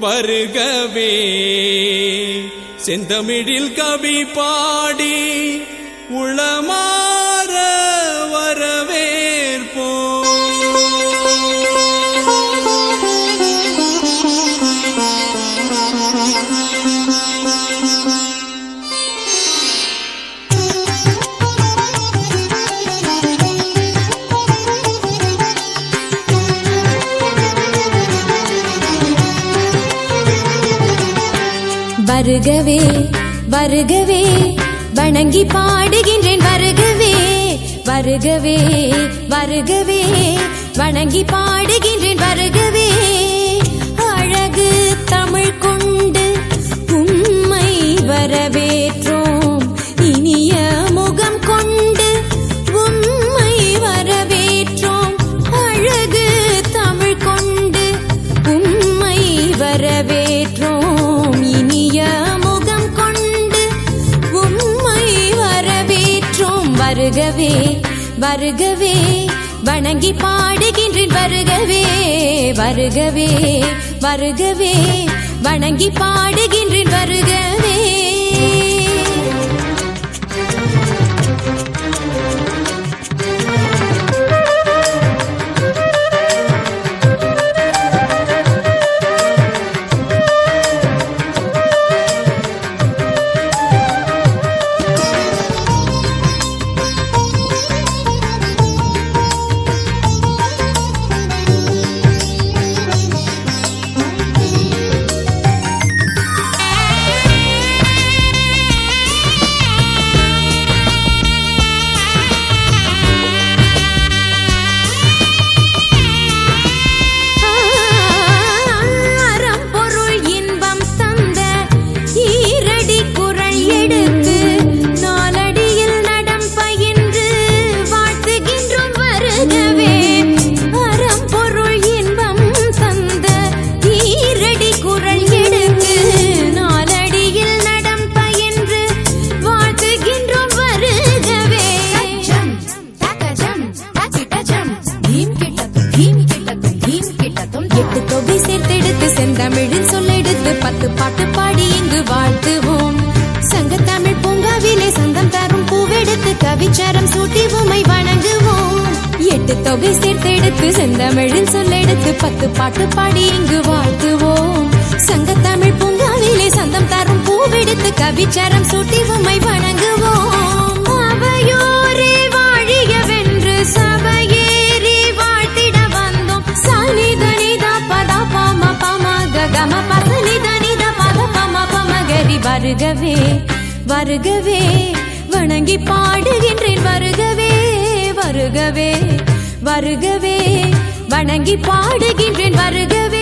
வருகவே செந்தமிழில் கவி பாடி உளமாற வரவேற்போம். வருகவே வருகவே வணங்கி பாடுகின்றேன் வருகவே வருகவே வருகவே வணங்கி பாடுகின்றேன் வருகவே அழகு தமிழ் கொண்டு உம்மை வரவேற்றோம் இனிய முகம் கொண்டு உம்மை வரவேற்றோம் அழகு தமிழ் கொண்டு உம்மை வரவேற்றோம் இனிய முகம் கொண்டு உம்மை வரவேற்றோம் வருகவே வருகவே வணங்கி பாடுகின்றேன் வருகவே வருகவே வருகவே வணங்கி பாடுகின்றேன் வருகவே. தமிழின் சொல்லெடுத்து 10 பாட்டு பாடி இங்கு வாழ்த்துவோம். சங்கத்தமிழ் பூங்காவிலே சந்தம் தரும் பூவெடுத்து கவிச்சாரம் சூட்டி உம்மை வணங்குவோம். 8 தொகை சேர்த்தெடுத்து செந்தமிழின் சொல்லெடுத்து 10 பாட்டு பாடி இங்கு வாழ்த்துவோம். சங்கத்தமிழ் பூங்காவிலே சந்தம் தரும் பூவெடுத்து கவிச்சாரம் சூட்டி உம்மை வணங்குவோம். அவையோரே வாழியவென்று சபையேறி வாழ்த்திட வந்தோம். சனிதனிதா பதா பாம கம பசனி தனித பத பம பமகரி வருகவே வருகவே வணங்கி பாடுகின்றேன் வருகவே வருகவே வருகவே வணங்கி பாடுகின்றேன் வருகவே.